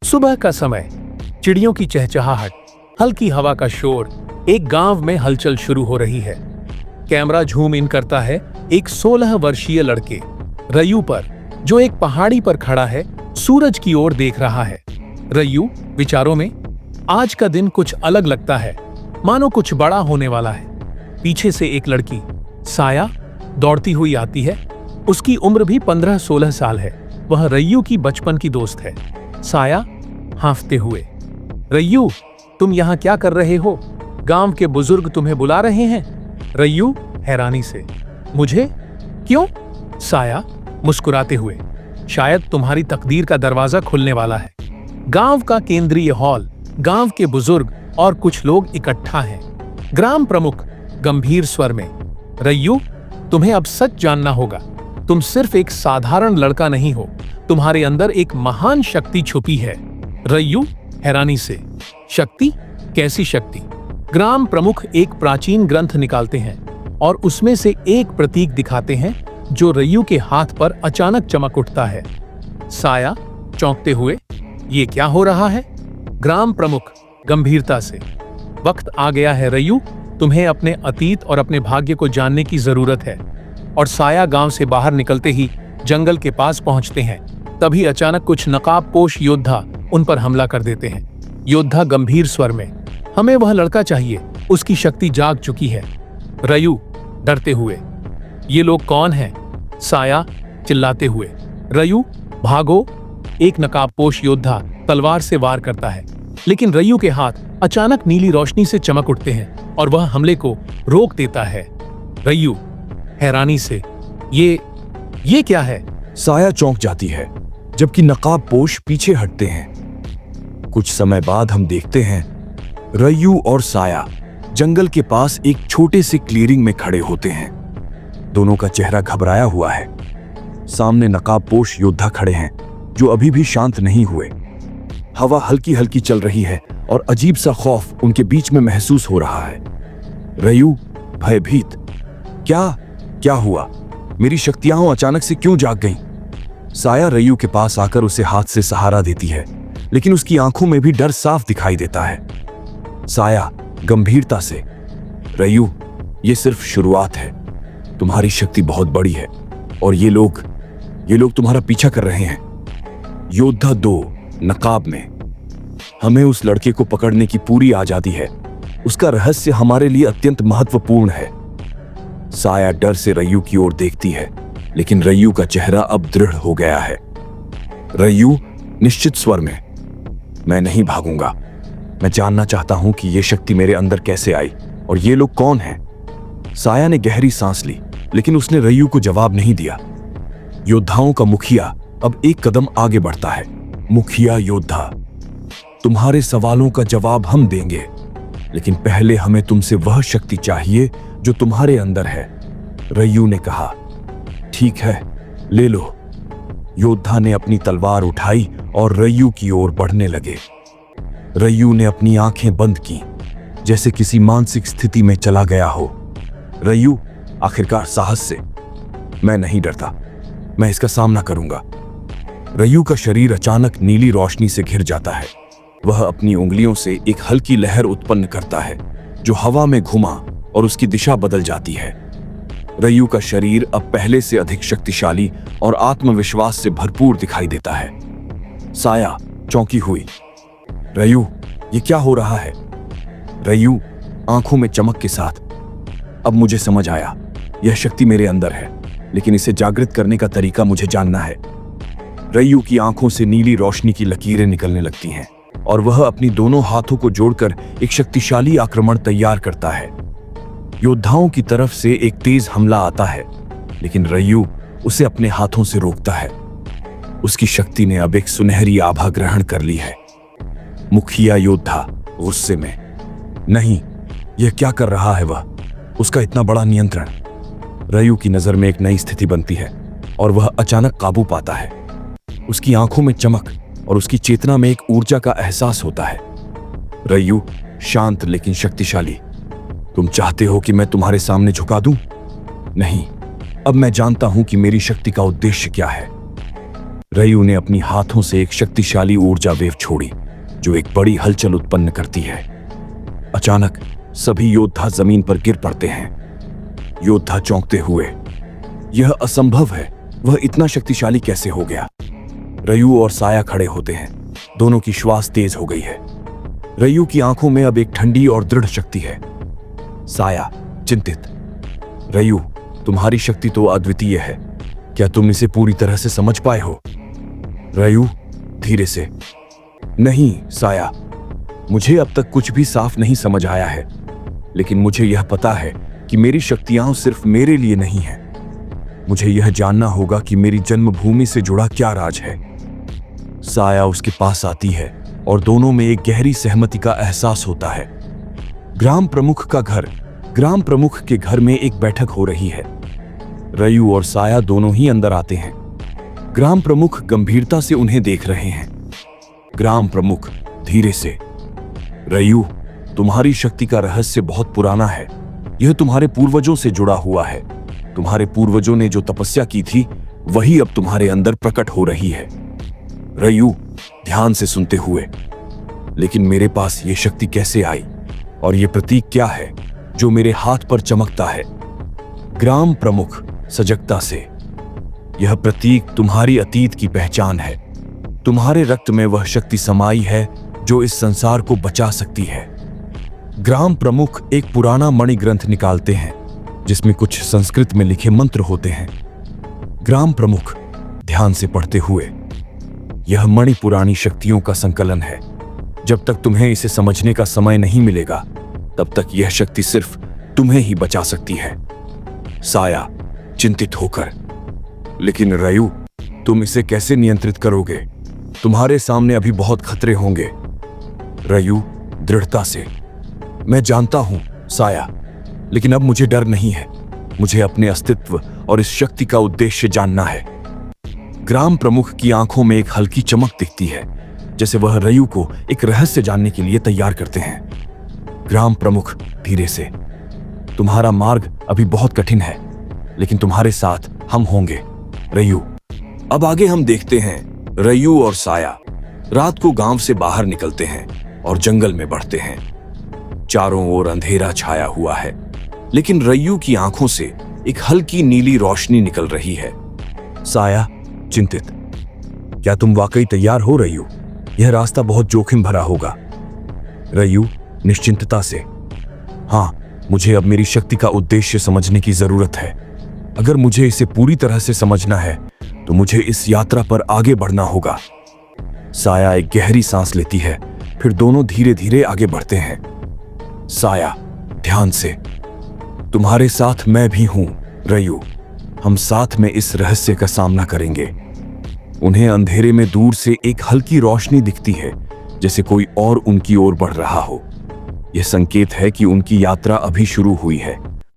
सुबह का समय, चिड़ियों की चहचहाहट, हल्की हवा का शोर, एक गांव में हलचल शुरू हो रही है। कैमरा झूम इन करता है एक 16 वर्षीय लड़के रयू पर, जो एक पहाड़ी पर खड़ा है, सूरज की ओर देख रहा है। रयू विचारों में, आज का दिन कुछ अलग लगता है, मानो कुछ बड़ा होने वाला है। पीछे से एक लड़की साया दौड़ती हुई आती है। उसकी उम्र भी 15-16 साल है। वह रयू की बचपन की दोस्त है। साया हांफते हुए, रयू तुम यहाँ क्या कर रहे हो? गांव के बुजुर्ग तुम्हें बुला रहे हैं। रयू हैरानी से, मुझे? क्यों? साया मुस्कुराते हुए, शायद तुम्हारी तकदीर का दरवाजा खुलने वाला है। गांव का केंद्रीय हॉल, गांव के बुजुर्ग और कुछ लोग इकट्ठा हैं। ग्राम प्रमुख गंभीर स्वर में, रयू तुम्हें अब सच जानना होगा। तुम सिर्फ एक साधारण लड़का नहीं हो, तुम्हारे अंदर एक महान शक्ति छुपी है। रयू हैरानी से, शक्ति? कैसी शक्ति? ग्राम प्रमुख एक प्राचीन ग्रंथ निकालते हैं और उसमें से एक प्रतीक दिखाते हैं, जो रयू के हाथ पर अचानक चमक उठता है। साया चौंकते हुए, ये क्या हो रहा है? ग्राम प्रमुख गंभीरता से, वक्त आ गया है रयू, तुम्हें अपने अतीत और अपने भाग्य को जानने की जरूरत है। और साया गांव से बाहर निकलते ही जंगल के पास पहुंचते हैं। तभी अचानक कुछ नकाबपोश योद्धा उन पर हमला कर देते हैं। योद्धा गंभीर स्वर में, हमें वह लड़का चाहिए, उसकी शक्ति जाग चुकी है। रयू डरते हुए, ये लोग कौन हैं? साया चिल्लाते हुए, रयू भागो। एक नकाबपोश योद्धा तलवार से वार करता है, लेकिन रयू के हाथ अचानक नीली रोशनी से चमक उठते हैं और वह हमले को रोक देता है। रयू हैरानी से, ये क्या है? साया चौंक जाती है, जबकि नकाबपोश पीछे हटते हैं। कुछ समय बाद हम देखते हैं रयू और साया जंगल के पास एक छोटे से क्लीयरिंग में खड़े होते हैं। दोनों का चेहरा घबराया हुआ है। सामने नकाबपोश योद्धा खड़े हैं, जो अभी भी शांत नहीं हुए। हवा हल्की हल्की चल रही है और अजीब सा खौफ उनके बीच में महसूस हो रहा है। रयू भयभीत, क्या हुआ? मेरी शक्तियां अचानक से क्यों जाग गईं? साया रयू के पास आकर उसे हाथ से सहारा देती है, लेकिन उसकी आंखों में भी डर साफ दिखाई देता है। साया गंभीरता से, रयू ये सिर्फ शुरुआत है, तुम्हारी शक्ति बहुत बड़ी है और ये लोग तुम्हारा पीछा कर रहे हैं। योद्धा 2 नकाब में, हमें उस लड़के को पकड़ने की पूरी आजादी है। उसका रहस्य हमारे लिए अत्यंत महत्वपूर्ण है। साया डर से रयू की ओर देखती है, लेकिन रयू का चेहरा अब दृढ़ हो गया है। रयू निश्चित स्वर में, मैं नहीं भागूंगा। मैं जानना चाहता हूं कि यह शक्ति मेरे अंदर कैसे आई और ये लोग कौन हैं। साया ने गहरी सांस ली, लेकिन उसने रयू को जवाब नहीं दिया। योद्धाओं का मुखिया अब एक कदम आगे बढ़ता है। मुखिया योद्धा, तुम्हारे सवालों का जवाब हम देंगे, लेकिन पहले हमें तुमसे वह शक्ति चाहिए जो तुम्हारे अंदर है। रयू ने कहा, ठीक है, ले लो। योद्धा ने अपनी तलवार उठाई और रयू की ओर बढ़ने लगे। रयू ने अपनी आंखें बंद की, जैसे किसी मानसिक स्थिति में चला गया हो। रयू आखिरकार साहस से, मैं नहीं डरता, मैं इसका सामना करूंगा। रयू का शरीर अचानक नीली रोशनी से घिर जाता है। वह अपनी उंगलियों से एक हल्की लहर उत्पन्न करता है, जो हवा में घुमा और उसकी दिशा बदल जाती है। रयू का शरीर अब पहले से अधिक शक्तिशाली और आत्मविश्वास से भरपूर दिखाई देता है। साया चौंकी हुई, रयू ये क्या हो रहा है? रयू आंखों में चमक के साथ, अब मुझे समझ आया, यह शक्ति मेरे अंदर है, लेकिन इसे जागृत करने का तरीका मुझे जानना है। रयू की आंखों से नीली रोशनी की लकीरें निकलने लगती हैं और वह अपनी दोनों हाथों को जोड़कर एक शक्तिशाली आक्रमण तैयार करता है। योद्धाओं की तरफ से एक तेज हमला आता है, लेकिन रयू उसे अपने हाथों से रोकता है। उसकी शक्ति ने अब एक सुनहरी आभा ग्रहण कर ली है। मुखिया योद्धा गुस्से में, नहीं, यह क्या कर रहा है वह? उसका इतना बड़ा नियंत्रण। रयू की नजर में एक नई स्थिति बनती है और वह अचानक काबू पाता है। उसकी आंखों में चमक और उसकी चेतना में एक ऊर्जा का एहसास होता है। रयू शांत लेकिन शक्तिशाली, तुम चाहते हो कि मैं तुम्हारे सामने झुका दूं? नहीं, अब मैं जानता हूं कि मेरी शक्ति का उद्देश्य क्या है। रयू ने अपनी हाथों से एक शक्तिशाली ऊर्जा वेव छोड़ी जो एक बड़ी हलचल उत्पन्न करती है। अचानक सभी योद्धा जमीन पर गिर पड़ते हैं। योद्धा चौंकते हुए, यह असंभव है, वह इतना शक्तिशाली कैसे हो गया? रयू और साया खड़े होते हैं। दोनों की श्वास तेज हो गई है। रयू की आंखों में अब एक ठंडी और दृढ़ शक्ति है। साया चिंतित, रयू, तुम्हारी शक्ति तो अद्वितीय है, क्या तुम इसे पूरी तरह से समझ पाए हो? रयू धीरे से, नहीं साया, मुझे अब तक कुछ भी साफ नहीं समझ आया है, लेकिन मुझे यह पता है कि मेरी शक्तियां सिर्फ मेरे लिए नहीं हैं। मुझे यह जानना होगा कि मेरी जन्मभूमि से जुड़ा क्या राज है। साया उसके पास आती है और दोनों में एक गहरी सहमति का एहसास होता है। ग्राम प्रमुख का घर। ग्राम प्रमुख के घर में एक बैठक हो रही है। रयू और साया दोनों ही अंदर आते हैं। ग्राम प्रमुख गंभीरता से उन्हें देख रहे हैं। ग्राम प्रमुख धीरे से, रयू, तुम्हारी शक्ति का रहस्य बहुत पुराना है। यह तुम्हारे पूर्वजों से जुड़ा हुआ है। तुम्हारे पूर्वजों ने जो तपस्या की थी वही अब तुम्हारे अंदर प्रकट हो रही है। रयू ध्यान से सुनते हुए, लेकिन मेरे पास यह शक्ति कैसे आई और यह प्रतीक क्या है जो मेरे हाथ पर चमकता है? ग्राम प्रमुख सजगता से, यह प्रतीक तुम्हारी अतीत की पहचान है। तुम्हारे रक्त में वह शक्ति समाई है जो इस संसार को बचा सकती है। ग्राम प्रमुख एक पुराना मणि ग्रंथ निकालते हैं जिसमें कुछ संस्कृत में लिखे मंत्र होते हैं। ग्राम प्रमुख ध्यान से पढ़ते हुए, यह मणि पुरानी शक्तियों का संकलन है। जब तक तुम्हें इसे समझने का समय नहीं मिलेगा तब तक यह शक्ति सिर्फ तुम्हें ही बचा सकती है। साया चिंतित होकर, लेकिन रयू, तुम इसे कैसे नियंत्रित करोगे? तुम्हारे सामने अभी बहुत खतरे होंगे। रयू दृढ़ता से, मैं जानता हूं साया, लेकिन अब मुझे डर नहीं है। मुझे अपने अस्तित्व और इस शक्ति का उद्देश्य जानना है। ग्राम प्रमुख की आंखों में एक हल्की चमक दिखती है, जैसे वह रयू को एक रहस्य जानने के लिए तैयार करते हैं। ग्राम प्रमुख धीरे से, तुम्हारा मार्ग अभी बहुत कठिन है, लेकिन तुम्हारे साथ हम होंगे रयू। अब आगे हम देखते हैं रयू और साया रात को गांव से बाहर निकलते हैं और जंगल में बढ़ते हैं। चारों ओर अंधेरा छाया हुआ है, लेकिन रयू की आंखों से एक हल्की नीली रोशनी निकल रही है। साया चिंतित, क्या तुम वाकई तैयार हो रयू? यह रास्ता बहुत जोखिम भरा होगा। रयू निश्चिंतता से, हां, मुझे अब मेरी शक्ति का उद्देश्य समझने की जरूरत है। अगर मुझे इसे पूरी तरह से समझना है तो मुझे इस यात्रा पर आगे बढ़ना होगा। साया एक गहरी सांस लेती है, फिर दोनों धीरे धीरे आगे बढ़ते हैं। साया ध्यान से, तुम्हारे साथ मैं भी हूं रयू। हम साथ में इस रहस्य का सामना करेंगे। उन्हें अंधेरे में दूर से एक हल्की रोशनी दिखती है, जैसे कोई और उनकी ओर बढ़ रहा हो। यह संकेत है कि उनकी यात्रा अभी शुरू हुई है।